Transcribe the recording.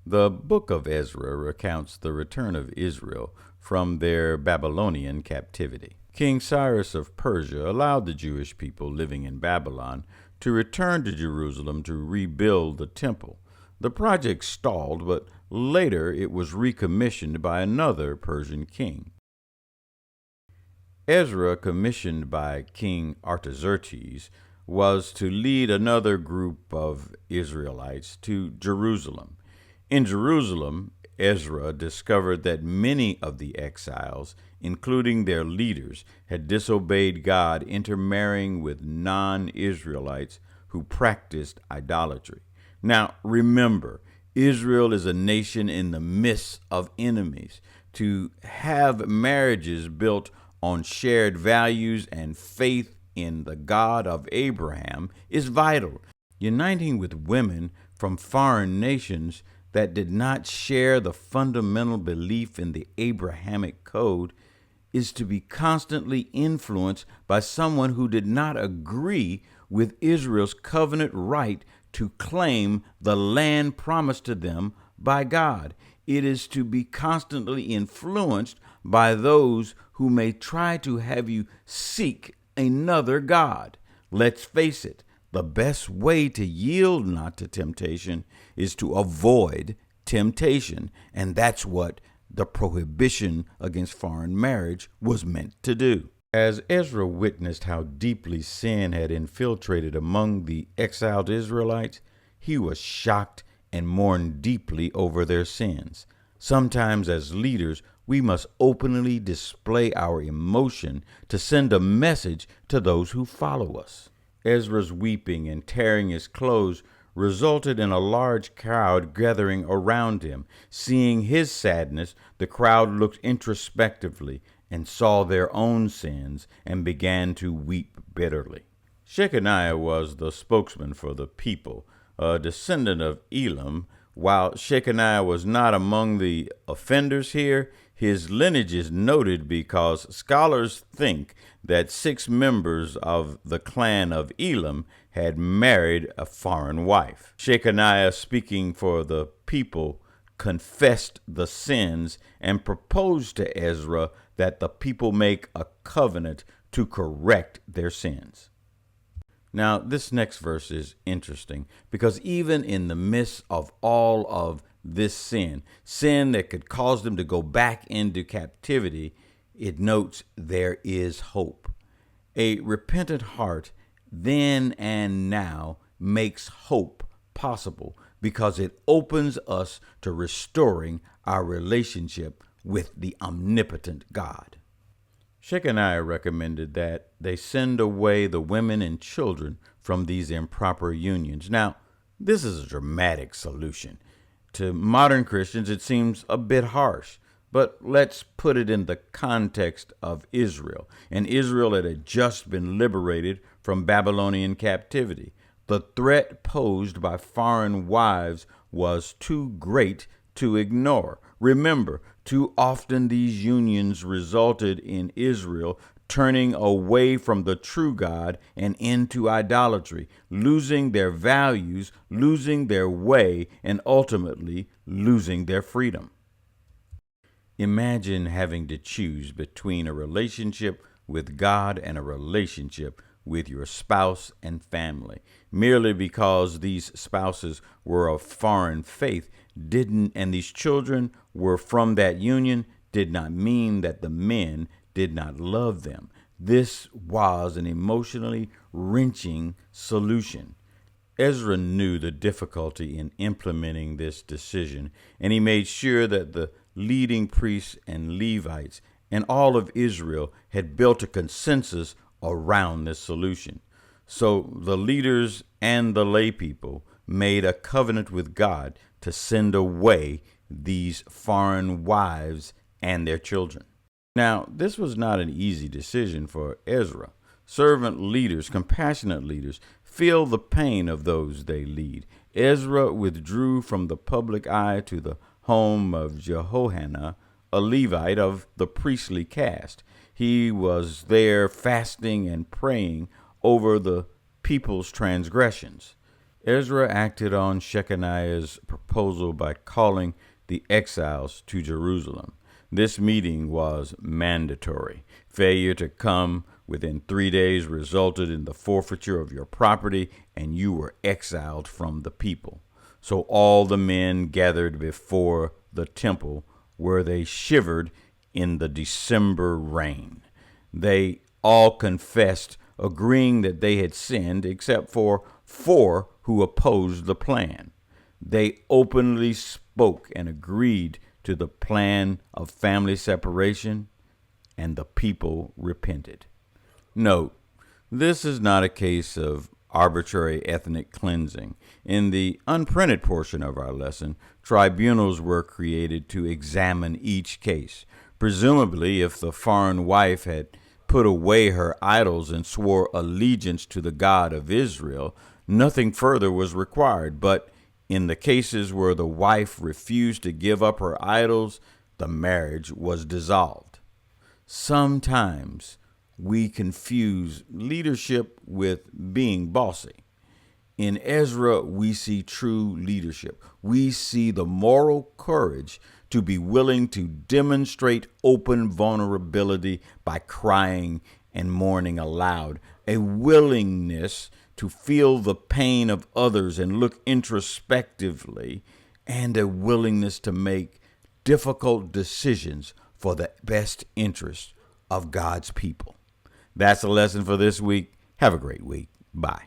The book of Ezra recounts the return of Israel from their Babylonian captivity. King Cyrus of Persia allowed the Jewish people living in Babylon to return to Jerusalem to rebuild the temple. The project stalled, but later it was recommissioned by another Persian king. Ezra, commissioned by King Artaxerxes, was to lead another group of Israelites to Jerusalem. In Jerusalem, Ezra discovered that many of the exiles, including their leaders, had disobeyed God, intermarrying with non-Israelites who practiced idolatry. Now, remember, Israel is a nation in the midst of enemies. To have marriages built on shared values and faith in the God of Abraham is vital. Uniting with women from foreign nations that did not share the fundamental belief in the Abrahamic code is to be constantly influenced by someone who did not agree with Israel's covenant right to claim the land promised to them by God. It is to be constantly influenced by those who may try to have you seek another God. Let's face it, the best way to yield not to temptation is to avoid temptation, and that's what the prohibition against foreign marriage was meant to do. As Ezra witnessed how deeply sin had infiltrated among the exiled Israelites, he was shocked and mourned deeply over their sins. Sometimes, as leaders, we must openly display our emotion to send a message to those who follow us. Ezra's weeping and tearing his clothes resulted in a large crowd gathering around him. Seeing his sadness, the crowd looked introspectively and saw their own sins and began to weep bitterly. Shechaniah was the spokesman for the people, a descendant of Elam. While Shechaniah was not among the offenders here, his lineage is noted because scholars think that 6 members of the clan of Elam had married a foreign wife. Shechaniah, speaking for the people, confessed the sins and proposed to Ezra that the people make a covenant to correct their sins. Now, this next verse is interesting because even in the midst of all of this sin that could cause them to go back into captivity, it notes there is hope. A repentant heart then and now makes hope possible because it opens us to restoring our relationship with the omnipotent God. Shechaniah recommended that they send away the women and children from these improper unions. Now, this is a dramatic solution. To modern Christians, it seems a bit harsh, but let's put it in the context of Israel. And Israel had just been liberated from Babylonian captivity. The threat posed by foreign wives was too great to ignore. Remember, too often these unions resulted in Israel turning away from the true God and into idolatry, losing their values, losing their way, and ultimately losing their freedom. Imagine having to choose between a relationship with God and a relationship with your spouse and family. Merely because these spouses were of foreign faith and these children were from that union did not mean that the men did not love them. This was an emotionally wrenching solution. Ezra knew the difficulty in implementing this decision, and he made sure that the leading priests and Levites and all of Israel had built a consensus around this solution. So the leaders and the lay people made a covenant with God to send away these foreign wives and their children. Now, this was not an easy decision for Ezra. Servant leaders, compassionate leaders, feel the pain of those they lead. Ezra withdrew from the public eye to the home of Jehohanan, a Levite of the priestly caste. He was there fasting and praying over the people's transgressions. Ezra acted on Shechaniah's proposal by calling the exiles to Jerusalem. This meeting was mandatory. Failure to come within 3 days resulted in the forfeiture of your property, and you were exiled from the people. So all the men gathered before the temple, where they shivered in the December rain. They all confessed, agreeing that they had sinned, except for 4 who opposed the plan. They openly spoke and agreed to the plan of family separation, and the people repented. Note, this is not a case of arbitrary ethnic cleansing. In the unprinted portion of our lesson, tribunals were created to examine each case. Presumably, if the foreign wife had put away her idols and swore allegiance to the God of Israel, nothing further was required. But in the cases where the wife refused to give up her idols, the marriage was dissolved. Sometimes we confuse leadership with being bossy. In Ezra, we see true leadership. We see the moral courage to be willing to demonstrate open vulnerability by crying and mourning aloud, a willingness to feel the pain of others and look introspectively, and a willingness to make difficult decisions for the best interest of God's people. That's the lesson for this week. Have a great week. Bye.